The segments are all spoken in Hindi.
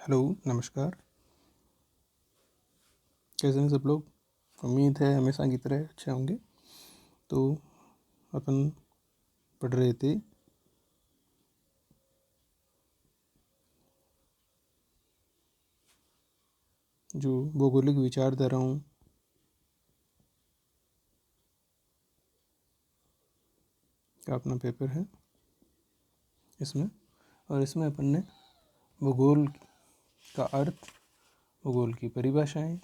हेलो, नमस्कार। कैसे हैं सब लोग? उम्मीद है हमेशा की तरह अच्छे होंगे। तो अपन पढ़ रहे थे जो भौगोलिक विचारधाराओं का अपना पेपर है इसमें, और इसमें अपन ने भूगोल का अर्थ, भूगोल की परिभाषाएं,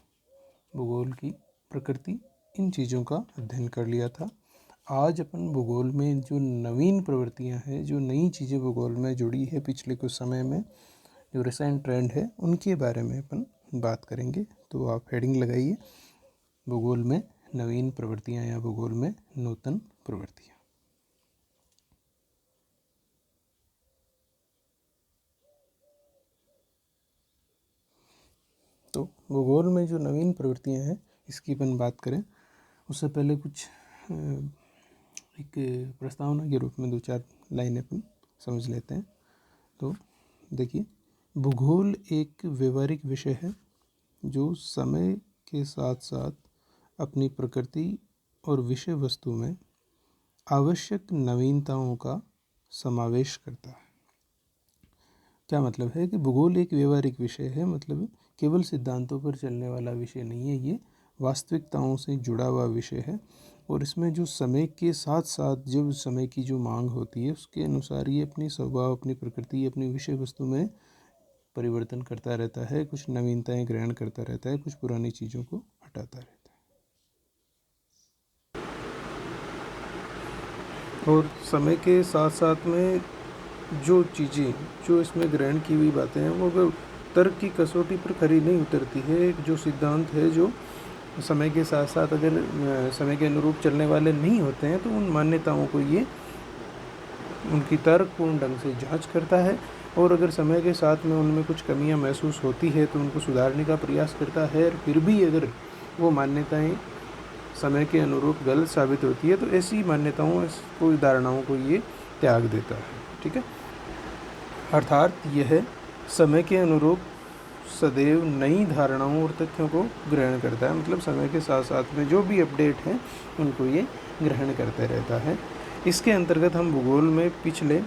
भूगोल की प्रकृति, इन चीज़ों का अध्ययन कर लिया था। आज अपन भूगोल में जो नवीन प्रवृत्तियां हैं, जो नई चीज़ें भूगोल में जुड़ी है पिछले कुछ समय में, जो रिसेंट ट्रेंड है, उनके बारे में अपन बात करेंगे। तो आप हेडिंग लगाइए, भूगोल में नवीन प्रवृत्तियां या भूगोल में नूतन प्रवृत्तियां। तो भूगोल में जो नवीन प्रवृत्तियां हैं, इसकी अपन बात करें उससे पहले कुछ एक प्रस्तावना के रूप में 2-4 लाइनें अपन समझ लेते हैं। तो देखिए, भूगोल एक व्यवहारिक विषय है जो समय के साथ साथ अपनी प्रकृति और विषय वस्तु में आवश्यक नवीनताओं का समावेश करता है। क्या मतलब है कि भूगोल एक व्यवहारिक विषय है, मतलब केवल सिद्धांतों पर चलने वाला विषय नहीं है, ये वास्तविकताओं से जुड़ा हुआ विषय है। और इसमें जो समय के साथ साथ जब समय की जो मांग होती है, उसके अनुसार ये अपनी स्वभाव, अपनी प्रकृति, अपनी विषय वस्तु में परिवर्तन करता रहता है, कुछ नवीनताएं ग्रहण करता रहता है, कुछ पुरानी चीज़ों को हटाता रहता है। और समय के साथ साथ में जो चीज़ें, जो इसमें ग्रहण की हुई बातें हैं, वो अगर तर्क की कसौटी पर खरी नहीं उतरती है, जो सिद्धांत है जो समय के साथ साथ अगर समय के अनुरूप चलने वाले नहीं होते हैं, तो उन मान्यताओं को ये उनकी तर्कपूर्ण ढंग से जांच करता है। और अगर समय के साथ में उनमें कुछ कमियां महसूस होती है तो उनको सुधारने का प्रयास करता है। और फिर भी अगर वो मान्यताएं समय के अनुरूप गलत साबित होती है, तो ऐसी मान्यताओं, कोई धारणाओं को ये त्याग देता है। ठीक है, अर्थात यह समय के अनुरूप सदैव नई धारणाओं और तथ्यों को ग्रहण करता है। मतलब समय के साथ साथ में जो भी अपडेट हैं, उनको ये ग्रहण करते रहता है। इसके अंतर्गत हम भूगोल में पिछले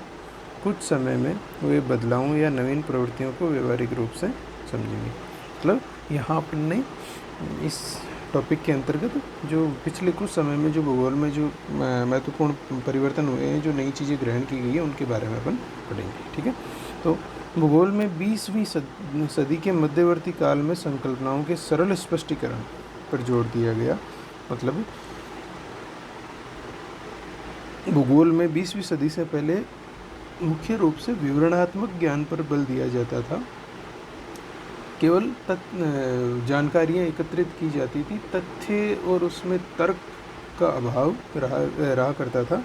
कुछ समय में हुए बदलावों या नवीन प्रवृत्तियों को व्यवहारिक रूप से समझेंगे। मतलब यहाँ अपन ने इस टॉपिक के अंतर्गत जो पिछले कुछ समय में जो भूगोल में जो महत्वपूर्ण परिवर्तन हुए हैं, जो नई चीज़ें ग्रहण की गई हैं, उनके बारे में अपन पढ़ेंगे। ठीक है, तो भूगोल में 20वीं सदी के मध्यवर्ती काल में संकल्पनाओं के सरल स्पष्टीकरण पर जोर दिया गया। मतलब भूगोल में 20वीं सदी से पहले मुख्य रूप से विवरणात्मक ज्ञान पर बल दिया जाता था। केवल जानकारियाँ एकत्रित की जाती थी, तथ्य और उसमें तर्क का अभाव रहा करता था।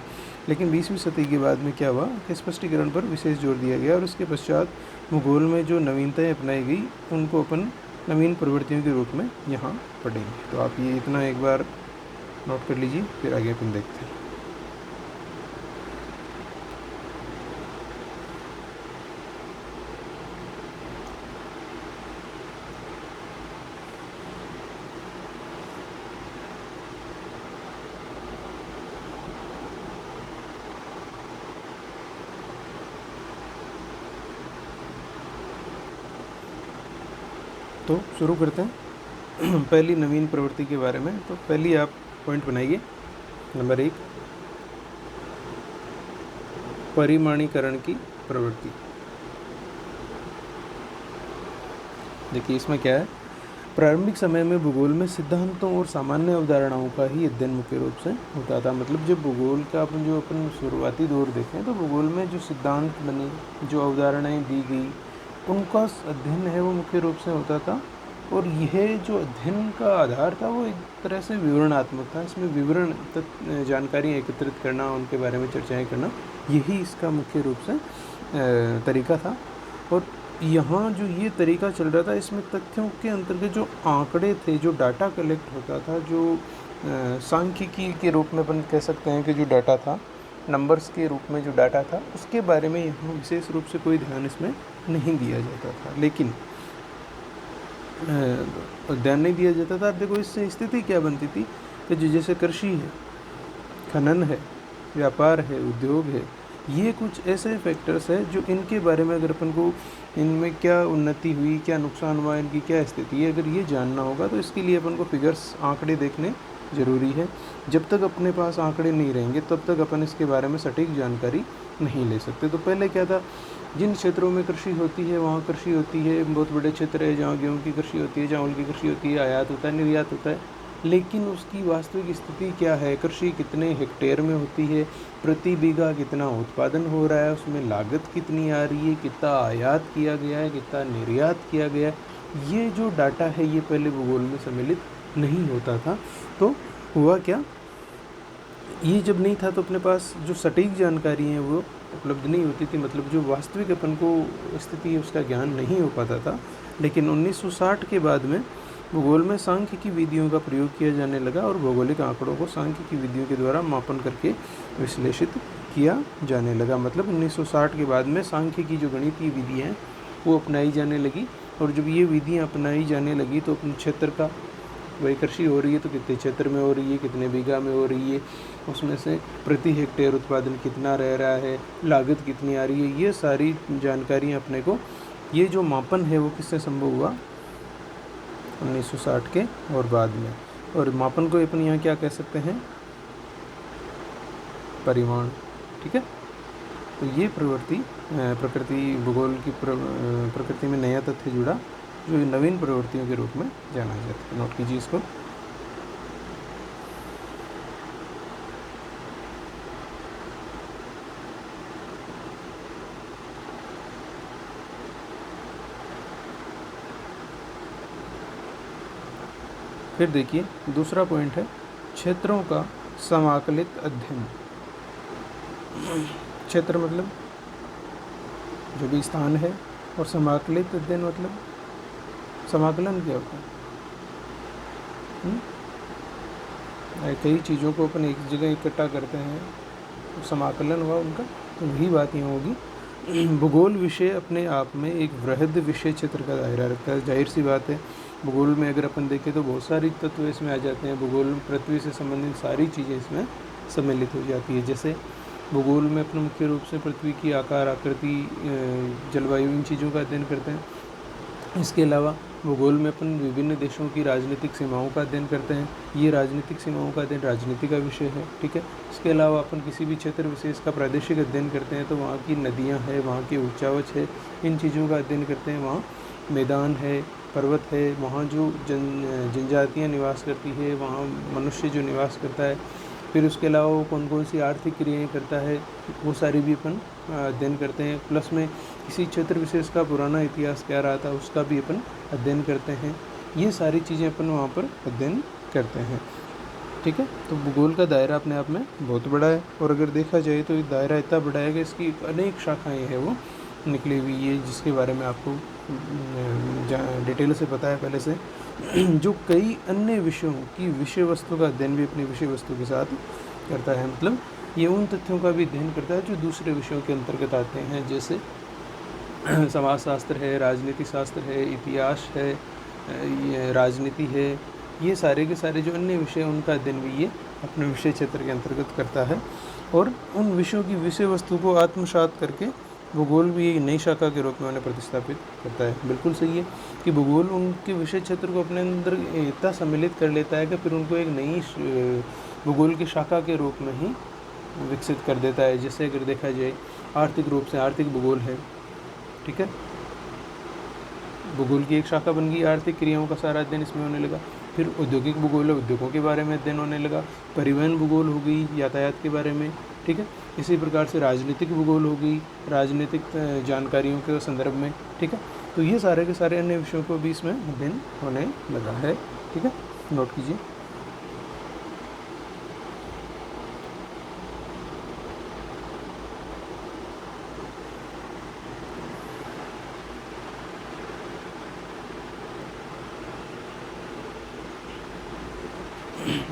लेकिन 20वीं सदी के बाद में क्या हुआ कि स्पष्टीकरण पर विशेष जोर दिया गया, और उसके पश्चात भूगोल में जो नवीनताएं अपनाई गई, उनको अपन नवीन प्रवृत्तियों के रूप में यहाँ पढ़ेंगे। तो आप ये इतना एक बार नोट कर लीजिए, फिर आगे अपन देखते हैं। तो शुरू करते हैं पहली नवीन प्रवृत्ति के बारे में। तो पहली आप पॉइंट बनाइए, नंबर 1, परिमाणीकरण की प्रवृत्ति। देखिए इसमें क्या है, प्रारंभिक समय में भूगोल में सिद्धांतों और सामान्य अवधारणाओं का ही अध्ययन मुख्य रूप से होता था। मतलब जब भूगोल का अपन शुरुआती दौर देखें, तो भूगोल में जो सिद्धांत बने, जो अवधारणाएं दी गई, उनका अध्ययन है वो मुख्य रूप से होता था। और यह जो अध्ययन का आधार था, वो एक तरह से विवरणात्मक था। इसमें विवरण जानकारी एकत्रित करना, उनके बारे में चर्चाएं करना, यही इसका मुख्य रूप से तरीका था। और यहाँ जो ये तरीका चल रहा था, इसमें तथ्यों के अंतर्गत जो आंकड़े थे, जो डाटा कलेक्ट होता था, जो सांख्यिकी के रूप में अपन कह सकते हैं कि जो डाटा था, नंबर्स के रूप में जो डाटा था, उसके बारे में यहाँ विशेष रूप से कोई ध्यान इसमें नहीं दिया जाता था। लेकिन ध्यान नहीं दिया जाता था। अब देखो इससे स्थिति क्या बनती थी कि जो जैसे कृषि है, खनन है, व्यापार है, उद्योग है, ये कुछ ऐसे फैक्टर्स है जो इनके बारे में अगर अपन को इनमें क्या उन्नति हुई, क्या नुकसान हुआ, इनकी क्या स्थिति है, अगर ये जानना होगा तो इसके लिए अपन को फिगर्स, आंकड़े देखने ज़रूरी है। जब तक अपने पास आंकड़े नहीं रहेंगे तब तक अपन इसके बारे में सटीक जानकारी नहीं ले सकते। तो पहले क्या था, जिन क्षेत्रों में कृषि होती है वहाँ कृषि होती है, बहुत बड़े क्षेत्र है जहाँ गेहूँ की कृषि होती है, चावल की कृषि होती है, आयात होता है, निर्यात होता है, लेकिन उसकी वास्तविक स्थिति क्या है, कृषि कितने हेक्टेयर में होती है, प्रति बीघा कितना उत्पादन हो रहा है, उसमें लागत कितनी आ रही है, कितना आयात किया गया है, कितना निर्यात किया गया है, ये जो डाटा है ये पहले भूगोल में सम्मिलित नहीं होता था। तो हुआ क्या, ये जब नहीं था तो अपने पास जो सटीक जानकारी है वो उपलब्ध नहीं होती थी, मतलब जो वास्तविक अपन को स्थिति है उसका ज्ञान नहीं हो पाता था। लेकिन 1960 के बाद में भूगोल में सांख्यिकी विधियों का प्रयोग किया जाने लगा और भौगोलिक आंकड़ों को सांख्यिकी विधियों के द्वारा मापन करके विश्लेषित किया जाने लगा। मतलब 1960 के बाद में सांख्यिकी जो गणितीय विधि है वो अपनाई जाने लगी, और जब ये विधियाँ अपनाई जाने लगी तो अपने क्षेत्र का, वही कृषि हो रही है तो कितने क्षेत्र में हो रही है, कितने बीघा में हो रही है, उसमें से प्रति हेक्टेयर उत्पादन कितना रह रहा है, लागत कितनी आ रही है, ये सारी जानकारियाँ अपने को, ये जो मापन है वो किससे संभव हुआ, 1960 के और बाद में। और मापन को अपन यहाँ क्या कह सकते हैं, परिमाण। ठीक है, तो ये प्रकृति भूगोल की प्रकृति में नया तथ्य जुड़ा जो नवीन प्रवृत्तियों के रूप में जाना जाता है। नोट कीजिए इसको। फिर देखिए दूसरा पॉइंट है क्षेत्रों का समाकलित अध्ययन। क्षेत्र मतलब जो भी स्थान है, और समाकलित अध्ययन मतलब समाकलन क्या होता है, कई चीज़ों को अपन एक जगह इकट्ठा करते हैं तो समाकलन हुआ उनका, तो वही बात यहाँ होगी। भूगोल विषय अपने आप में एक वृहद विषय क्षेत्र का दायरा रखता है। जाहिर सी बात है, भूगोल में अगर अपन देखें तो बहुत सारी तत्व इसमें आ जाते हैं। भूगोल पृथ्वी से संबंधित सारी चीज़ें इसमें सम्मिलित हो जाती है। जैसे भूगोल में अपन मुख्य रूप से पृथ्वी की आकार, आकृति, जलवायु, इन चीज़ों का अध्ययन करते हैं। इसके अलावा भूगोल में अपन विभिन्न देशों की राजनीतिक सीमाओं का अध्ययन करते हैं। ये राजनीतिक सीमाओं का अध्ययन राजनीति का विषय है। ठीक है, इसके अलावा अपन किसी भी क्षेत्र विशेष का प्रादेशिक अध्ययन करते हैं तो वहाँ की नदियाँ हैं, वहाँ की ऊंचावच है, इन चीज़ों का अध्ययन करते हैं। वहाँ मैदान है, पर्वत है, वहाँ जो जनजातियाँ निवास करती है, वहाँ मनुष्य जो निवास करता है। फिर उसके अलावा वो कौन कौन सी आर्थिक क्रियाएँ करता है, वो सारी भी अपन अध्ययन करते हैं। प्लस में किसी क्षेत्र विशेष का पुराना इतिहास क्या रहा था उसका भी अपन अध्ययन करते हैं। ये सारी चीज़ें अपन वहाँ पर अध्ययन करते हैं। ठीक है, तो भूगोल का दायरा अपने आप में बहुत बड़ा है, और अगर देखा जाए तो ये दायरा इतना बड़ा है कि इसकी अनेक शाखाएँ हैं वो निकली हुई है, जिसके बारे में आपको डिटेल से पता है पहले से। जो कई अन्य विषयों की विषय वस्तु का अध्ययन भी अपनी विषय वस्तु के साथ करता है। मतलब ये उन तथ्यों का भी अध्ययन करता है जो दूसरे विषयों के अंतर्गत आते हैं, जैसे समाजशास्त्र है, राजनीति शास्त्र है, इतिहास है, ये राजनीति है, ये सारे के सारे जो अन्य विषय उनका अध्ययन भी ये अपने विषय क्षेत्र के अंतर्गत करता है। और उन विषयों की विषय वस्तु को आत्मसात करके भूगोल भी एक नई शाखा के रूप में उन्हें प्रतिस्थापित करता है। बिल्कुल सही है कि भूगोल उनके विषय क्षेत्र को अपने अंदर इतना सम्मिलित कर लेता है कि फिर उनको एक नई भूगोल की शाखा के रूप में ही विकसित कर देता है। जैसे अगर देखा जाए आर्थिक रूप से आर्थिक भूगोल है। ठीक है, भूगोल की एक शाखा बन गई, आर्थिक क्रियाओं का सारा अध्ययन इसमें होने लगा। फिर औद्योगिक भूगोल है, उद्योगों के बारे में अध्ययन होने लगा। परिवहन भूगोल हो गई, यातायात के बारे में। ठीक है, इसी प्रकार से राजनीतिक भूगोल हो गई, राजनीतिक जानकारियों के संदर्भ में। ठीक है, तो ये सारे के सारे अन्य विषयों को भी इसमें अध्ययन होने लगा है। ठीक है, नोट कीजिए।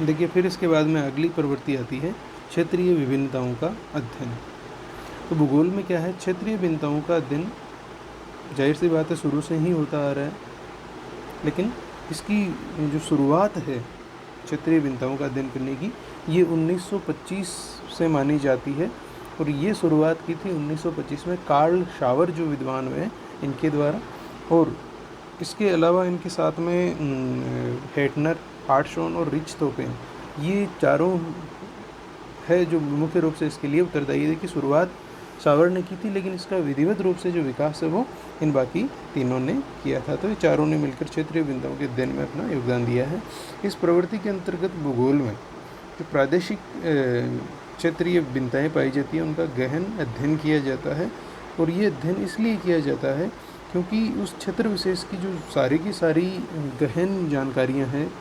देखिए, फिर इसके बाद में अगली प्रवृत्ति आती है क्षेत्रीय विभिन्नताओं का अध्ययन। तो भूगोल में क्या है, क्षेत्रीय भिन्नताओं का अध्ययन जाहिर सी बात है शुरू से ही होता आ रहा है। लेकिन इसकी जो शुरुआत है क्षेत्रीय भिन्नताओं का अध्ययन करने की, ये 1925 से मानी जाती है। और ये शुरुआत की थी 1925 में कार्ल शावर जो विद्वान हुए इनके द्वारा। और इसके अलावा इनके साथ में हेटनर, हार्टशॉन और रिचटोफेन, ये चारों है जो मुख्य रूप से इसके लिए उत्तरदायी है कि शुरुआत शावर ने की थी, लेकिन इसका विधिवत रूप से जो विकास है वो इन बाकी तीनों ने किया था। तो ये चारों ने मिलकर क्षेत्रीय भिन्नताओं के अध्ययन में अपना योगदान दिया है। इस प्रवृत्ति के अंतर्गत भूगोल में जो प्रादेशिक क्षेत्रीय भिन्नताएं पाई जाती हैं उनका गहन अध्ययन किया जाता है। और ये अध्ययन इसलिए किया जाता है क्योंकि उस क्षेत्र विशेष की जो सारी की सारी गहन जानकारियाँ हैं,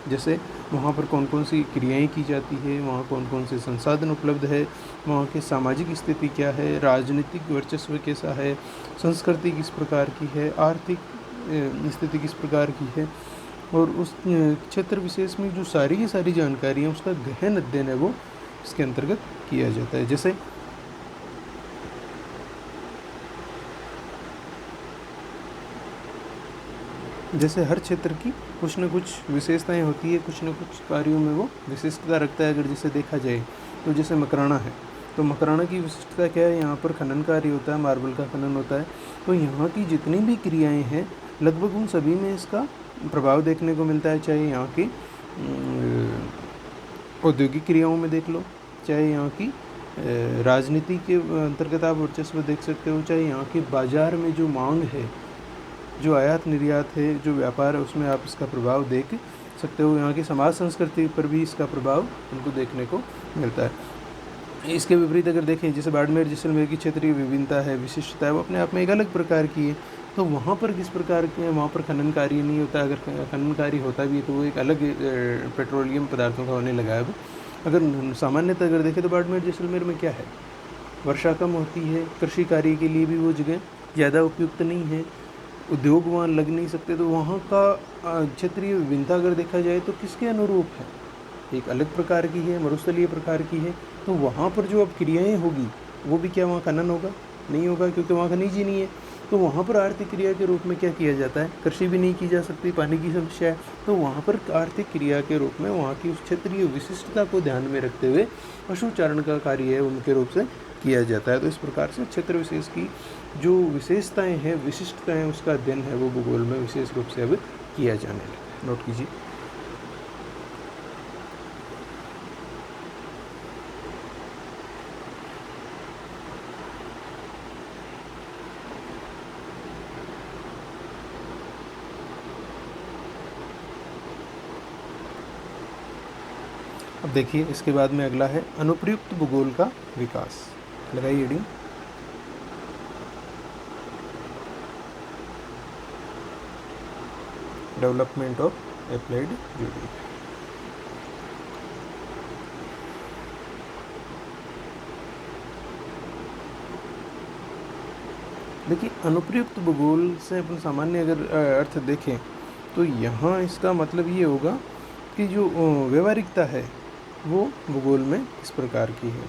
जैसे वहाँ पर कौन कौन सी क्रियाएं की जाती है, वहाँ कौन कौन से संसाधन उपलब्ध है, वहाँ की सामाजिक स्थिति क्या है, राजनीतिक वर्चस्व कैसा है, संस्कृति किस प्रकार की है, आर्थिक स्थिति किस प्रकार की है, और उस क्षेत्र विशेष में जो सारी की सारी जानकारी है उसका गहन अध्ययन है वो इसके अंतर्गत किया जाता है। जैसे हर क्षेत्र की कुछ न कुछ विशेषताएं होती है, कुछ न कुछ कार्यों में वो विशिष्टता रखता है। अगर जैसे देखा जाए तो जैसे मकराना है, तो मकराना की विशिष्टता क्या है, यहाँ पर खनन कार्य होता है, मार्बल का खनन होता है। तो यहाँ की जितनी भी क्रियाएं हैं लगभग उन सभी में इसका प्रभाव देखने को मिलता है। चाहे यहाँ की औद्योगिक क्रियाओं में देख लो, चाहे यहाँ की राजनीति के अंतर्गत आप वर्चस्व देख सकते हो, चाहे यहाँ की बाज़ार में जो मांग है, जो आयात निर्यात है, जो व्यापार है, उसमें आप इसका प्रभाव देख सकते हो। यहाँ की समाज संस्कृति पर भी इसका प्रभाव उनको देखने को मिलता है। इसके विपरीत अगर देखें, जैसे बाड़मेर जैसलमेर की क्षेत्रीय विभिन्नता है, विशिष्टता है, वो अपने आप में एक अलग प्रकार की है। तो वहाँ पर किस प्रकार के, वहाँ पर खनन कार्य नहीं होता, अगर खनन कार्य होता भी है तो वो एक अलग पेट्रोलियम पदार्थों का होने लगा है। अब अगर सामान्यतः अगर देखें तो बाड़मेर जैसलमेर में क्या है, वर्षा कम होती है, कृषि कार्य के लिए भी वो जगह ज़्यादा उपयुक्त नहीं है, उद्योग वहाँ लग नहीं सकते। तो वहाँ का क्षेत्रीय विभिन्नता अगर देखा जाए तो किसके अनुरूप है, एक अलग प्रकार की है, मरुस्थलीय प्रकार की है। तो वहाँ पर जो अब क्रियाएं होगी वो भी क्या वहाँ खनन होगा, नहीं होगा, क्योंकि वहाँ खनिज ही नहीं है। तो वहाँ पर आर्थिक क्रिया के रूप में क्या किया जाता है, कृषि भी नहीं की जा सकती, पानी की समस्या है। तो वहाँ पर आर्थिक क्रिया के रूप में वहाँ की उस क्षेत्रीय विशिष्टता को ध्यान में रखते हुए पशुचारण का कार्य है वो मुख्य रूप से किया जाता है। तो इस प्रकार से क्षेत्र विशेष की जो विशेषताएं हैं, विशिष्टताएं, उसका अध्ययन है वो भूगोल में विशेष रूप से अब किया जाने लगा। नोट कीजिए। अब देखिए इसके बाद में अगला है अनुप्रयुक्त भूगोल का विकास। लगाइए heading. Development of applied geography. देखिए अनुप्रयुक्त भूगोल से अपन सामान्य अगर अर्थ देखें तो यहाँ इसका मतलब ये होगा कि जो व्यवहारिकता है वो भूगोल में इस प्रकार की है।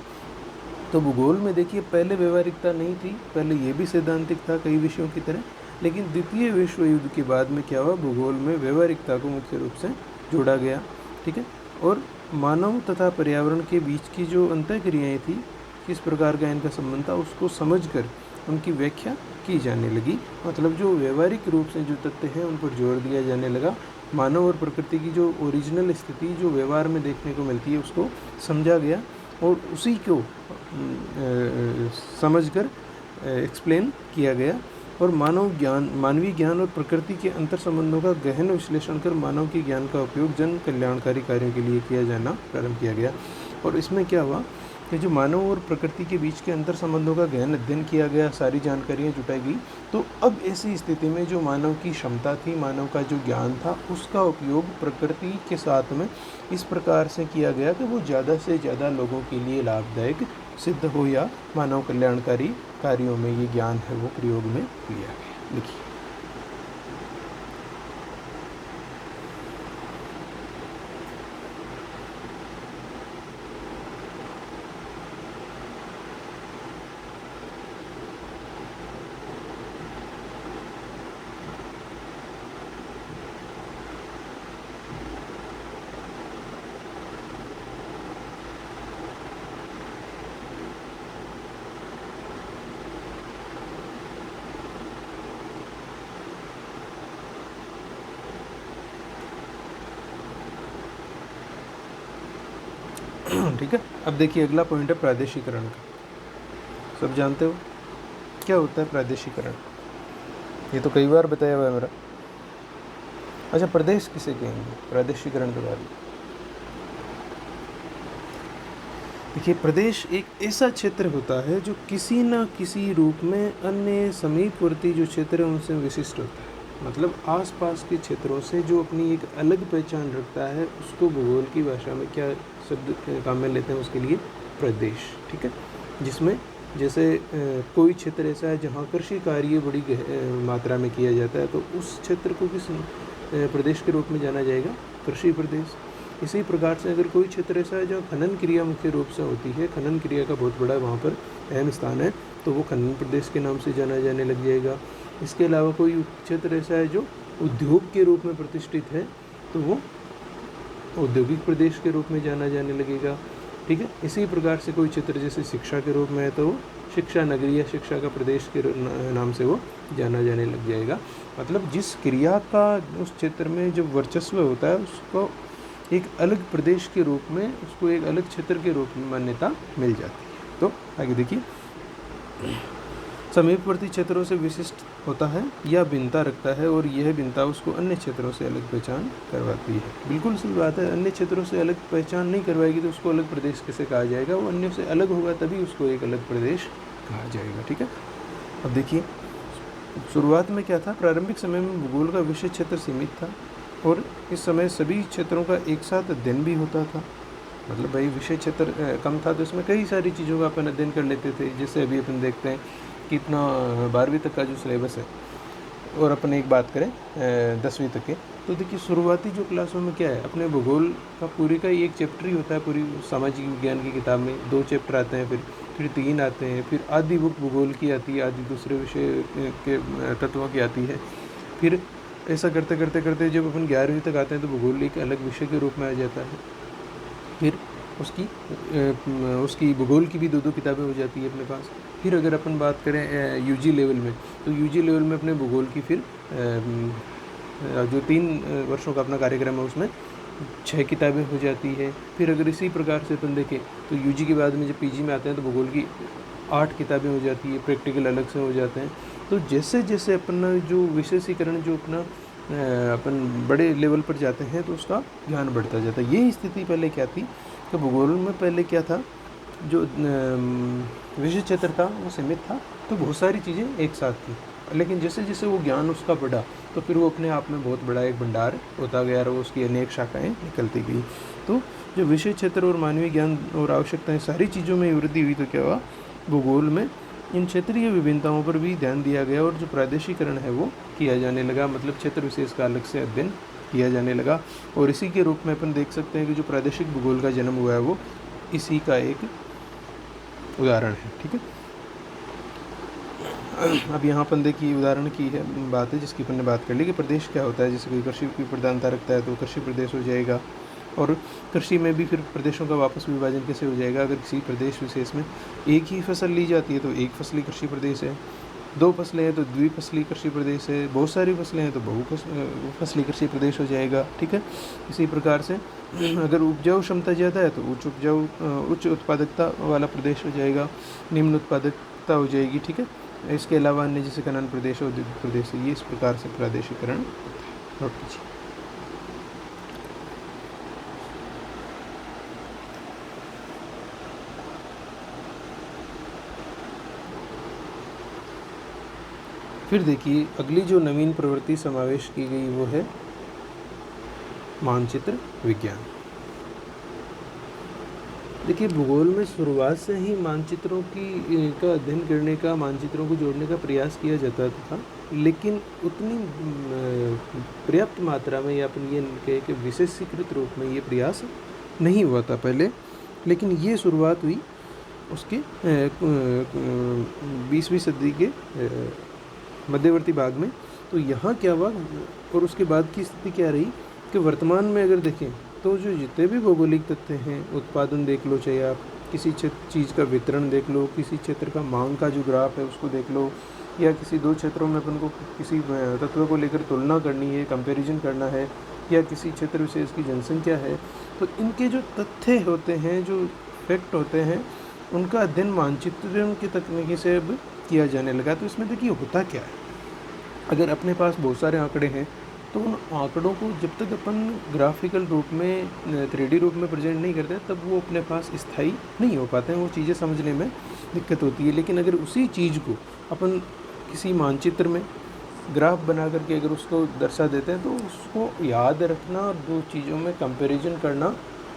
तो भूगोल में देखिए पहले व्यवहारिकता नहीं थी, पहले ये भी सैद्धांतिक था कई विषयों की तरह, लेकिन द्वितीय विश्व युद्ध के बाद में क्या हुआ, भूगोल में व्यवहारिकता को मुख्य रूप से जोड़ा गया। ठीक है, और मानव तथा पर्यावरण के बीच की जो अंतःक्रियाएँ थी, किस प्रकार का इनका संबंध था, उसको समझकर उनकी व्याख्या की जाने लगी। मतलब जो व्यवहारिक रूप से जो तथ्य हैं उन पर जोर दिया जाने लगा। मानव और प्रकृति की जो ओरिजिनल स्थिति जो व्यवहार में देखने को मिलती है उसको समझा गया और उसी को समझकर एक्सप्लेन किया गया। और मानवीय ज्ञान और प्रकृति के अंतर संबंधों का गहन विश्लेषण कर मानव के ज्ञान का उपयोग जन कल्याणकारी कार्यों के लिए किया जाना प्रारंभ किया गया। और इसमें क्या हुआ कि जो मानव और प्रकृति के बीच के अंतर संबंधों का गहन अध्ययन किया गया, सारी जानकारियाँ जुटाई गई। तो अब ऐसी स्थिति में जो मानव की क्षमता थी, मानव का जो ज्ञान था, उसका उपयोग प्रकृति के साथ में इस प्रकार से किया गया कि वो ज़्यादा से ज़्यादा लोगों के लिए लाभदायक सिद्ध हो या मानव कल्याणकारी कार्यों में ये ज्ञान है वो प्रयोग में लिया गया। लिखिए। ठीक है। अब देखिए अगला पॉइंट है प्रादेशिकरण का। सब जानते हो क्या होता है प्रादेशिकरण, ये तो कई बार बताया हुआ है मेरा। अच्छा, प्रदेश किसे कहेंगे प्रादेशिकरण के बारे में? देखिए, प्रदेश एक ऐसा क्षेत्र होता है जो किसी न किसी रूप में अन्य समीपवर्ती जो क्षेत्र है उनसे विशिष्ट होता है। मतलब आसपास के क्षेत्रों से जो अपनी एक अलग पहचान रखता है, उसको भूगोल की भाषा में क्या शब्द काम में लेते हैं, उसके लिए प्रदेश, ठीक है। जिसमें जैसे कोई क्षेत्र ऐसा है जहाँ कृषि कार्य बड़ी मात्रा में किया जाता है, तो उस क्षेत्र को किस प्रदेश के रूप में जाना जाएगा? कृषि प्रदेश। इसी प्रकार से अगर कोई क्षेत्र ऐसा है जहाँ खनन क्रिया मुख्य रूप से होती है, खनन क्रिया का बहुत बड़ा वहाँ पर अहम स्थान है, तो वो खनन प्रदेश के नाम से जाना जाने लग जाएगा। इसके अलावा कोई क्षेत्र ऐसा है जो उद्योग के रूप में प्रतिष्ठित है, तो वो औद्योगिक प्रदेश के रूप में जाना जाने लगेगा, ठीक है। इसी प्रकार से कोई क्षेत्र जैसे शिक्षा के रूप में है, तो वो शिक्षा नगरी या शिक्षा का प्रदेश के नाम से वो जाना जाने लग जाएगा। मतलब जिस क्रिया का उस क्षेत्र में जब वर्चस्व होता है, उसको एक अलग प्रदेश के रूप में, उसको एक अलग क्षेत्र के रूप में मान्यता मिल जाती है। तो आगे देखिए, समीपवर्ती क्षेत्रों से विशिष्ट होता है या भिन्नता रखता है, और यह भिन्नता उसको अन्य क्षेत्रों से अलग पहचान करवाती है। बिल्कुल सही बात है, अन्य क्षेत्रों से अलग पहचान नहीं करवाएगी तो उसको अलग प्रदेश कैसे कहा जाएगा? वो अन्य से अलग होगा तभी उसको एक अलग प्रदेश कहा जाएगा, ठीक है। अब देखिए, शुरुआत में क्या था? प्रारंभिक समय में भूगोल का विषय क्षेत्र सीमित था, और इस समय सभी क्षेत्रों का एक साथ अध्ययन भी होता था। मतलब भाई विषय क्षेत्र कम था तो इसमें कई सारी चीज़ों का अपन अध्ययन कर लेते थे। जैसे अभी अपन देखते हैं कि इतना 12वीं तक का जो सिलेबस है, और अपन एक बात करें 10वीं तक के, तो देखिए शुरुआती जो क्लासों में क्या है, अपने भूगोल का पूरी का एक चैप्टर ही होता है। पूरी सामाजिक विज्ञान की किताब में 2 चैप्टर आते हैं, फिर 3 आते हैं, फिर आधी बुक भूगोल की आती है, आधी दूसरे विषय के तत्वों की आती है। फिर ऐसा करते करते करते जब अपन 11वीं तक आते हैं तो भूगोल एक अलग विषय के रूप में आ जाता है। फिर उसकी भूगोल की भी 2 किताबें हो जाती है अपने पास। फिर अगर अपन बात करें यूजी लेवल में, तो यूजी लेवल में अपने भूगोल की फिर जो 3 वर्षों का अपना कार्यक्रम है उसमें 6 किताबें हो जाती है। फिर अगर इसी प्रकार से अपन देखें तो यूजी के बाद में जब पीजी में आते हैं तो भूगोल की 8 किताबें हो जाती है, प्रैक्टिकल अलग से हो जाते हैं। तो जैसे जैसे अपना जो विशेषीकरण जो अपना अपन बड़े लेवल पर जाते हैं तो उसका ज्ञान बढ़ता जाता है। यही स्थिति पहले क्या थी कि भूगोल में पहले क्या था, जो विषय क्षेत्र था वो सीमित था, तो बहुत सारी चीज़ें एक साथ थी। लेकिन जैसे जैसे वो ज्ञान उसका बढ़ा तो फिर वो अपने आप में बहुत बड़ा एक भंडार होता गया और उसकी अनेक शाखाएं निकलती गई। तो जो विषय क्षेत्र और मानवीय ज्ञान और आवश्यकताएं सारी चीज़ों में वृद्धि हुई, तो क्या हुआ, भूगोल में इन क्षेत्रीय विभिन्नताओं पर भी ध्यान दिया गया और जो प्रादेशिकरण है वो किया जाने लगा। मतलब क्षेत्र विशेष का अलग से अध्ययन किया जाने लगा। और इसी के रूप में अपन देख सकते हैं कि जो प्रादेशिक भूगोल का जन्म हुआ है वो इसी का एक उदाहरण है, ठीक है। अब यहाँ अपन देखिए उदाहरण की है बात है जिसकी अपन ने बात कर ली कि प्रदेश क्या होता है। जैसे कोई कृषि की प्रधानता रखता है तो कृषि प्रदेश हो जाएगा, और कृषि में भी फिर प्रदेशों का वापस विभाजन कैसे हो जाएगा। अगर किसी प्रदेश विशेष में एक ही फसल ली जाती है तो एक फसली कृषि प्रदेश है, 2 फसलें हैं तो द्विफसली कृषि प्रदेश है, बहुत सारी फसलें हैं तो बहुफसली कृषि प्रदेश हो जाएगा, ठीक है। इसी प्रकार से अगर उपजाऊ क्षमता ज़्यादा है तो उच्च उत्पादकता वाला प्रदेश हो जाएगा, निम्न उत्पादकता हो जाएगी, ठीक है। इसके अलावा अन्य जैसे खनन प्रदेश और औद्योगिक प्रदेश है, ये इस प्रकार से प्रादेशिकरण नोट कीजिए। फिर देखिए अगली जो नवीन प्रवृत्ति समावेश की गई वो है मानचित्र विज्ञान। देखिए भूगोल में शुरुआत से ही मानचित्रों का अध्ययन करने का, मानचित्रों को जोड़ने का प्रयास किया जाता था, लेकिन उतनी पर्याप्त मात्रा में या अपन ये कहे कि विशेषीकृत रूप में ये प्रयास नहीं हुआ था पहले। लेकिन ये शुरुआत हुई उसके 20वीं सदी के मध्यवर्ती भाग में। तो यहाँ क्या हुआ और उसके बाद की स्थिति क्या रही कि वर्तमान में अगर देखें तो जो जितने भी भौगोलिक तथ्य हैं, उत्पादन देख लो, चाहे आप किसी चीज़ का वितरण देख लो, किसी क्षेत्र का मांग का जो ग्राफ है उसको देख लो, या किसी 2 क्षेत्रों में अपन को किसी तत्व को लेकर तुलना करनी है, कंपैरिजन करना है, या किसी क्षेत्र विशेष की जनसंख्या है, तो इनके जो तथ्य होते हैं, जो इफ़ेक्ट होते हैं उनका अध्ययन मानचित्रण की तकनीकी से अब किया जाने लगा। तो इसमें देखिए होता क्या है, अगर अपने पास बहुत सारे आंकड़े हैं तो उन आंकड़ों को जब तक अपन ग्राफिकल रूप में 3D रूप में प्रेजेंट नहीं करते तब वो अपने पास स्थायी नहीं हो पाते हैं, वो चीज़ें समझने में दिक्कत होती है। लेकिन अगर उसी चीज़ को अपन किसी मानचित्र में ग्राफ बना करके अगर उसको दर्शा देते हैं तो उसको याद रखना और दो चीज़ों में कंपैरिजन करना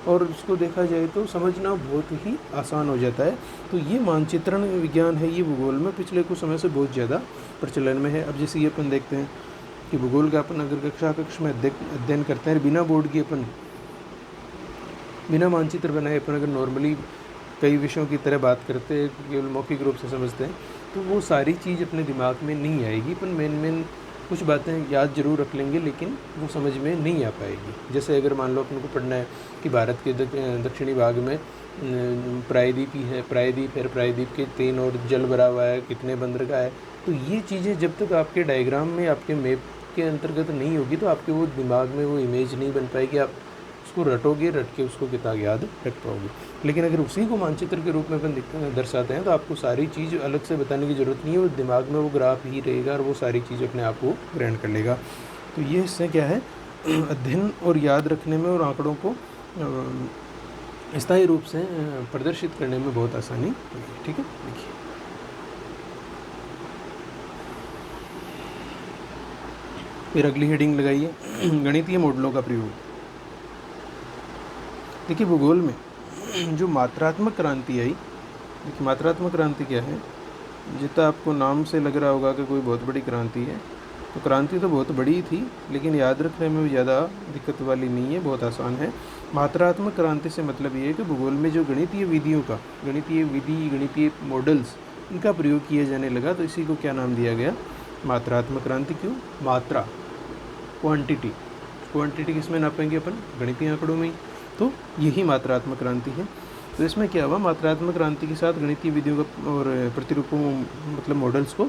और उसको देखा जाए तो समझना बहुत ही आसान हो जाता है। तो ये मानचित्रण विज्ञान है, ये भूगोल में पिछले कुछ समय से बहुत ज़्यादा प्रचलन में है। अब जैसे ये अपन देखते हैं कि भूगोल का अपन अगर कक्षा में अध्ययन करते हैं बिना बोर्ड की, अपन बिना मानचित्र बनाए अपन अगर नॉर्मली कई विषयों की तरह बात करते हैं, केवल मौखिक रूप से समझते हैं, तो वो सारी चीज़ अपने दिमाग में नहीं आएगी। अपन मेन कुछ बातें याद जरूर रख लेंगे लेकिन वो समझ में नहीं आ पाएगी। जैसे अगर मान लो अपन को पढ़ना है कि भारत के दक्षिणी भाग में प्रायद्वीप ही है, प्रायद्वीप के 3 और जल भरा हुआ है, कितने बंदरगाह है, तो ये चीज़ें जब तक आपके डायग्राम में आपके मैप के अंतर्गत नहीं होगी तो आपके वो दिमाग में वो इमेज नहीं बन पाएगी, आप उसको रट के उसको किताब याद रख पाओगे। लेकिन अगर उसी को मानचित्र के रूप में अपन दर्शाते हैं तो आपको सारी चीज़ अलग से बताने की ज़रूरत नहीं है, वो दिमाग में वो ग्राफ ही रहेगा और वो सारी चीज़ अपने आप को ग्रहण कर लेगा। तो ये इससे क्या है, अध्ययन और याद रखने में और आंकड़ों को स्थायी रूप से प्रदर्शित करने में बहुत आसानी होगी। ठीक है, देखिए फिर अगली हेडिंग लगाइए, गणितीय मॉडलों का प्रयोग। देखिए भूगोल में जो मात्रात्मक क्रांति आई, देखिए मात्रात्मक क्रांति क्या है, जितना आपको नाम से लग रहा होगा कि कोई बहुत बड़ी क्रांति है, तो क्रांति तो बहुत बड़ी थी लेकिन याद रखने में ज़्यादा दिक्कत वाली नहीं है, बहुत आसान है। मात्रात्मक क्रांति से मतलब ये है कि भूगोल में जो गणितीय विधियों का, गणितीय मॉडल्स, इनका प्रयोग किया जाने लगा, तो इसी को क्या नाम दिया गया, मात्रात्मक क्रांति। क्यों, मात्रा, क्वांटिटी किस में नापेंगे अपन, गणितीय आंकड़ों में ही, तो यही मात्रात्मक क्रांति है। तो इसमें क्या हुआ, मात्रात्मक क्रांति के साथ गणितीय विधियों का और प्रतिरूपों मतलब मॉडल्स को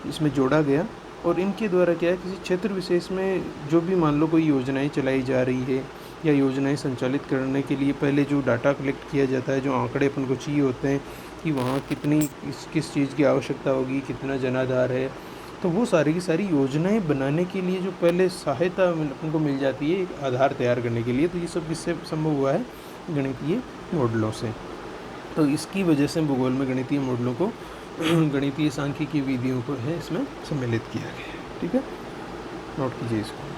इसमें जोड़ा गया और इनके द्वारा क्या है, किसी क्षेत्र विशेष में जो भी मान लो कोई योजनाएं चलाई जा रही है या योजनाएं संचालित करने के लिए पहले जो डाटा कलेक्ट किया जाता है, जो आंकड़े अपन को चाहिए होते हैं कि वहाँ कितनी किस चीज़ की आवश्यकता होगी, कितना जनाधार है, तो वो सारी की सारी योजनाएं बनाने के लिए जो पहले सहायता अपन को मिल जाती है एक आधार तैयार करने के लिए, तो ये सब किससे संभव हुआ है, गणितीय मॉडलों से। तो इसकी वजह से भूगोल में गणितीय मॉडलों को गणितीय सांख्यिकी विधियों को है इसमें सम्मिलित किया गया है। ठीक है, नोट कीजिए इसको।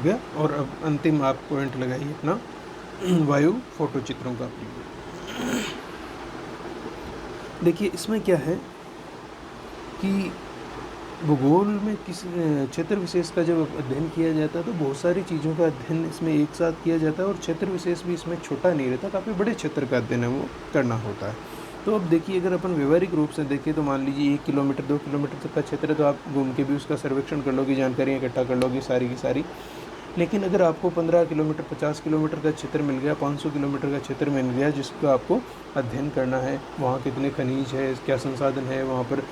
गया। और अब अंतिम आप पॉइंट लगाइए अपना, वायु फोटो चित्रों का प्रयोग। देखिए इसमें क्या है कि भूगोल में किसी क्षेत्र विशेष का जब अध्ययन किया जाता है तो बहुत सारी चीज़ों का अध्ययन इसमें एक साथ किया जाता है और क्षेत्र विशेष भी इसमें छोटा नहीं रहता, काफ़ी बड़े क्षेत्र का अध्ययन है वो करना होता है। तो अब देखिए अगर अपन व्यवहारिक रूप से देखें तो मान लीजिए 1 किलोमीटर 2 किलोमीटर तक का क्षेत्र है तो आप घूम के भी उसका सर्वेक्षण कर लोगे, जानकारियाँ इकट्ठा कर लोगे सारी की सारी। लेकिन अगर आपको 15 किलोमीटर 50 किलोमीटर का क्षेत्र मिल गया, 500 किलोमीटर का क्षेत्र मिल गया जिसका आपको अध्ययन करना है, वहाँ कितने खनिज है, क्या संसाधन है, वहाँ पर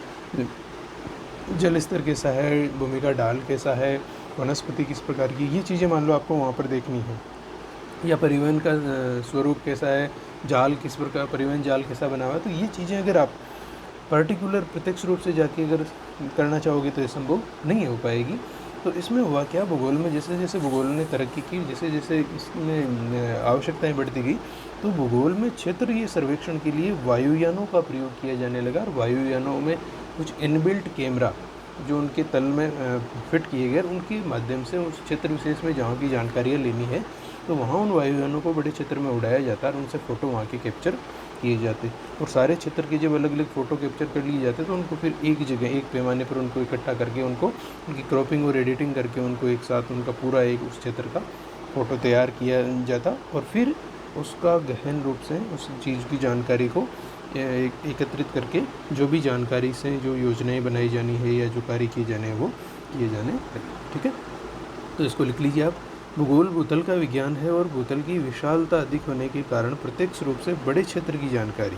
जल स्तर कैसा है, भूमि का ढाल कैसा है, वनस्पति किस प्रकार की, ये चीज़ें मान लो आपको वहाँ पर देखनी है, या परिवहन का स्वरूप कैसा है, जाल किस प्रकार, परिवहन जाल कैसा बना हुआ है, तो ये चीज़ें अगर आप पर्टिकुलर प्रत्यक्ष रूप से जाके अगर करना चाहोगे तो ये संभव नहीं हो पाएगी। तो इसमें हुआ क्या, भूगोल में जैसे जैसे भूगोल ने तरक्की की, जैसे जैसे इसमें आवश्यकताएं बढ़ती गई, तो भूगोल में क्षेत्रीय सर्वेक्षण के लिए वायुयानों का प्रयोग किया जाने लगा। और वायुयानों में कुछ इनबिल्ट कैमरा जो उनके तल में फिट किए गए, उनके माध्यम से उस क्षेत्र विशेष में जहाँ की जानकारियाँ लेनी है तो वहाँ उन वायुयानों को बड़े क्षेत्र में उड़ाया जाता है और उनसे फ़ोटो वहाँ के कैप्चर किए जाते। और सारे क्षेत्र के जब अलग अलग फ़ोटो कैप्चर कर लिए जाते तो उनको फिर एक जगह एक पैमाने पर उनको इकट्ठा करके उनको उनकी क्रॉपिंग और एडिटिंग करके उनको एक साथ उनका पूरा एक उस क्षेत्र का फ़ोटो तैयार किया जाता और फिर उसका गहन रूप से उस चीज़ की जानकारी को एकत्रित करके जो भी जानकारी से जो योजनाएं बनाई जानी है या जो कार्य किए जाने हैं वो किए जाने लगे। ठीक है, तो इसको लिख लीजिए आप। भूगोल भूतल का विज्ञान है और भूतल की विशालता अधिक होने के कारण प्रत्यक्ष रूप से बड़े क्षेत्र की जानकारी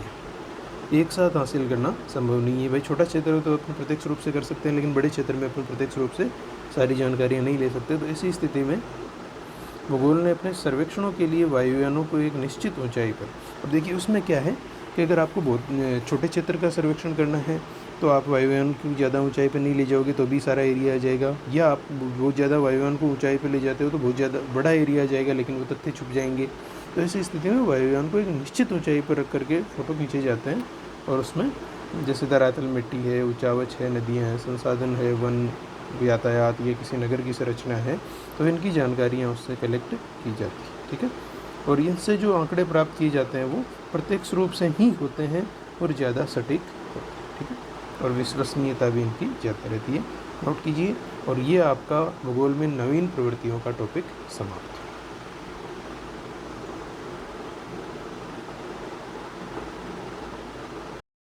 एक साथ हासिल करना संभव नहीं है। भाई छोटा क्षेत्र हो तो अपन प्रत्यक्ष रूप से कर सकते हैं, लेकिन बड़े क्षेत्र में अपन प्रत्यक्ष रूप से सारी जानकारियाँ नहीं ले सकते। तो ऐसी स्थिति में भूगोल ने अपने सर्वेक्षणों के लिए वायुयानों को एक निश्चित ऊंचाई पर, अब देखिए उसमें क्या है कि अगर आपको बहुत छोटे क्षेत्र का सर्वेक्षण करना है तो आप वायुयान की ज़्यादा ऊंचाई पर नहीं ले जाओगे तो भी सारा एरिया आ जाएगा, या आप बहुत ज़्यादा वायुयान को ऊंचाई पर ले जाते हो तो बहुत ज़्यादा बड़ा एरिया आ जाएगा लेकिन वो तथ्य छुप जाएंगे। तो ऐसी स्थिति में वायुयान को एक निश्चित ऊंचाई पर रख करके फ़ोटो खींचे जाते हैं, और उसमें जैसे धरातल मिट्टी है, ऊंचावच है, नदियाँ हैं, संसाधन है, वन, यातायात या किसी नगर की संरचना है, तो इनकी जानकारियाँ उससे कलेक्ट की जाती है। ठीक है, और इनसे जो आंकड़े प्राप्त किए जाते हैं वो प्रत्यक्ष रूप से ही होते हैं और ज़्यादा सटीक होते हैं। ठीक है, और विश्वसनीयता भी इनकी ज़्यादा रहती है। नोट कीजिए, और ये आपका भूगोल में नवीन प्रवृत्तियों का टॉपिक समाप्त।